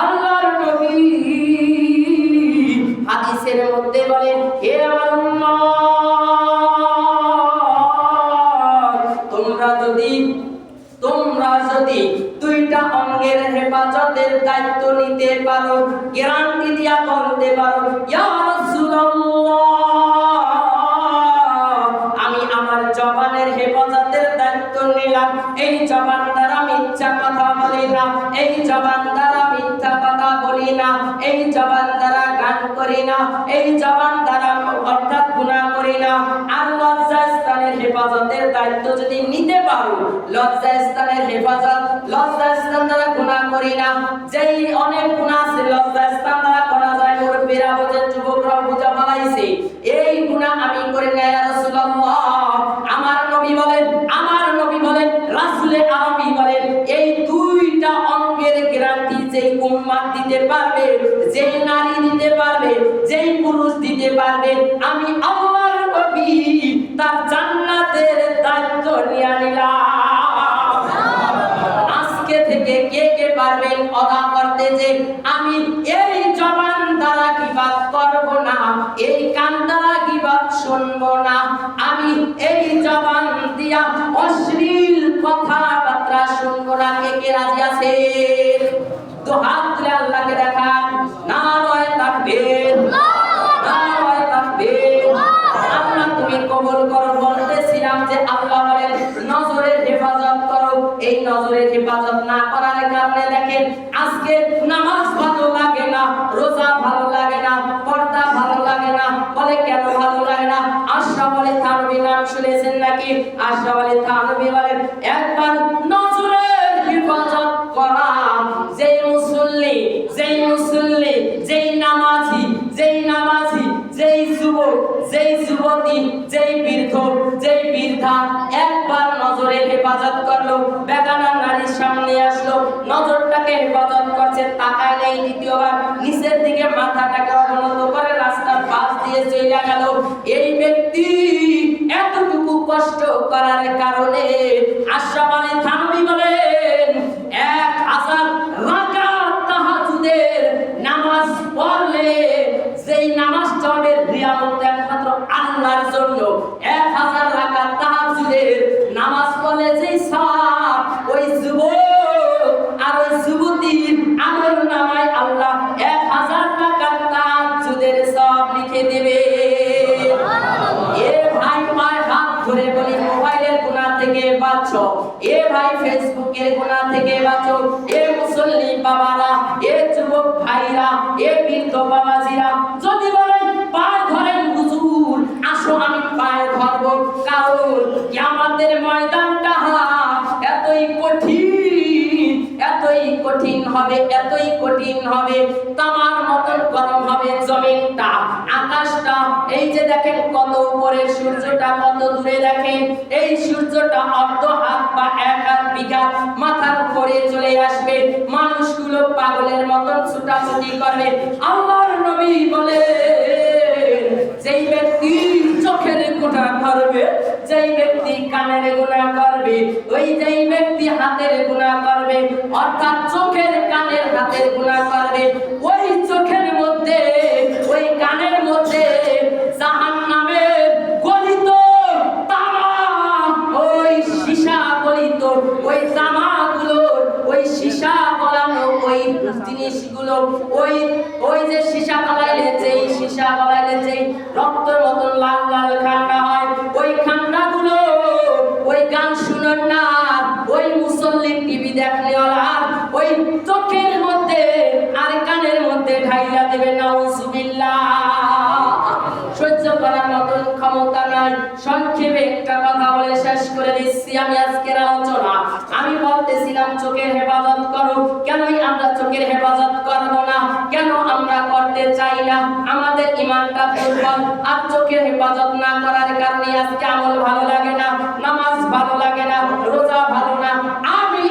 আল্লাহর নবী হাদিসের মধ্যে বলেন, হে আমার উম্মত, তোমরা যদি দুইটা অঙ্গের হেফাজতের দায়িত্ব নিতে পারো, গ্যারান্টি দিয়া বলতে পারো, ইয়া রাসূলুল্লাহ, আমি আমার জবানের হেফাজতের দায়িত্ব নিলাম। এই জবান দ্বারা মিথ্যা কথা বলি না, এই জবান দ্বারা মিথ্যা কথা বলি না, এই জবান দ্বারা গান করি না, এই জবান দ্বারা অর্থাৎ গুনাহ করি না। আর লজ্জাস্থানের হেফাজতের দায়িত্ব যদি নিতে পারো, লজ্জাস্থানের হেফাজত, লজ্জাস্থান দ্বারা গুনাহ করি না। যেই অনেক গুনাহ আছে লজ্জাস্থান দ্বারা করা যায়, মুরব্বিরা বোঝেন, যুবকরা বুঝা ফেলাইছে, এই গুনাহ আমি করি না ইয়া রাসূলুল্লাহ। আমার নবী বলেন, রাসূলে আরবি বলেন, এই দুইটা অঙ্গের গ্যারান্টি যেই উম্মত দিতে পারবে, যেই নারী দিতে পারবে, যেই পুরুষ দিতে পারবে, আমি আল্লাহর নবী তার জান্নাতের দায়িত্ব নিয়ে নিলাম। আজকে থেকে কে কে পারবেন ওয়াদা করতে যে আমি এই জবান দ্বারা গীবত করব না, এই কান দ্বারা গীবত শুনবো না, আমি এই জবান দিয়া অশ্লীল কথাবার্তা শুনবো না। কে কে রাজি আছেন? তো হাত তুলে আল্লাহকে দেখান। নারায়ে তাকবীর, নারায়ে তাকবীর। আল্লাহ তুমি কবুল করো। বলতেছিলাম যে আল্লাহ বলেন নজরের হেফাজত করো। এই নজরের হেফাজত না করার কারণে দেখেন আজকে নামাজ ভালো লাগে না, রোজা ভালো লাগে না, পর্দা ভালো লাগে না। বলে কেন ভালো লাগে না? আশরাফ আলী থানভী নাম শুনেছেন নাকি? আশরাফ আলী থানভী বলেন, একবার নজরের হেফাজত করা, যেই মুসল্লি, যেই নামাজি, যেই যুবক, যেই যুবতী, যেই বৃদ্ধ, যেই বৃদ্ধা একবার নজরের হেফাজত করলো, বেগানা নারীর সামনে আসলো, নজরটাকে হেফাজত করছে, তাকায় নেই, দ্বিতীয়বার নিচের দিকে মাথাটাকে অবনত করে রাস্তার পাশ দিয়ে চলে গেল। এই ব্যক্তি এতটুকু কষ্ট করার কারণে আশরাফ আলী থানভী বলেন 1000 রাকাত তাহাজ্জুদের নামাজ পড়লে, যেই নামাজটা হবে রিয়ামত একমাত্র আল্লাহর জন্য, 1000 রাকাত তাহাজ্জুদের নামাজ পড়লে যেই সওয়াব, ওই যুবক আর ওই যুবতীর আমলনামায় আল্লাহ 1000 রাকাত তাহাজ্জুদের সওয়াব লিখে দেবে। এ ভাই পায়ে হাত ধরে বলি, মোবাইলের গুনাহ থেকে বাঁচো, এ ভাই ফেসবুকের গুনাহ থেকে বাঁচো, এ মুসল্লি বাবারা, এ যুবক ভাইরা, এ বৃদ্ধ বাবাজিরা যদি বলেন পায়ে ধরেন হুজুর, আসো আমি পায়ে ধরব, কারণ কিয়ামতের ময়দানটা এতই কঠিন হবে, তামার মতন গরম হবে জমিনটা, আকাশটা। এই যে দেখেন কত উপরে, সূর্যটা কত দূরে, দেখেন এই সূর্যটা অর্ধ হাত বা 1 হাত বিঘা মাথার উপরে চলে আসবে, মানুষগুলো পাগলের মতন ছুটাছুটি করবে। আল্লাহর নবী বলে, যেই ব্যক্তি চোখের গুনাহ করবে, যেই ব্যক্তি কানের গুনাহ করবে, ওই যেই ব্যক্তি হাতের গুনাহ করবে, অর্থাৎ চোখের কানের হাতের গুনাহ করবে, ওই চোখের মধ্যে, ওই কানের মধ্যে জাহান্নামের গলিত তামা, ওই সীসা গলিত, ওই তামাগুলো, ওই সীসা গলানো ওই জিনিসগুলো, ওই যে সীসা গলাইলে, যেই রক্তের মতন লাল লাল খান্ডা হয়, ওই খান্ডাগুলো, ওই গান শুনেন না, ওই মুসল্লি টিভি দেখলেওয়ালা ওই চোখের মধ্যে আর কানের মধ্যে ঢাইলা দেবে। নাউজুবিল্লাহ। সহ্য করার মতন ক্ষমতা নাই। সংক্ষেপে একটা কথা বলে শেষ করে দিচ্ছি আমি আজকের আলোচনা। আমি বলতেছিলাম চোখের হেফাজত করো। কেনই আমরা চোখের হেফাজত করব না? কেন আমরা করতে চাই না? আমাদের ঈমানটা দুর্বল, আর চোখের হেফাজত না করার কারণে আজকে আমল ভালো লাগে না, নামাজ ভালো লাগে না, রোজা ভালো না। আমি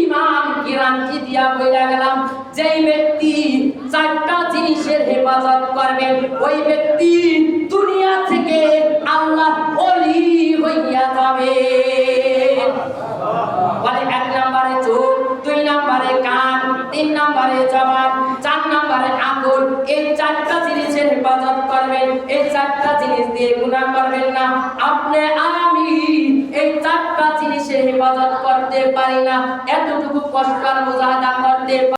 ইমাম গ্যারান্টি দিয়া বইলা গেলাম, যেই ব্যক্তি 4টা জিনিসের হেফাজত করবে, ওই ব্যক্তি দুনিয়া থেকে আল্লাহ ওলি হইয়া যাবে। বলে 1 নম্বরে এই চারটা জিনিস দিয়ে গুনাহ করবেন না। আপনি আমি এই চারটা জিনিসের হেফাজত করতে পারি না, এতটুকু কষ্ট আর মুজাহাদা করতে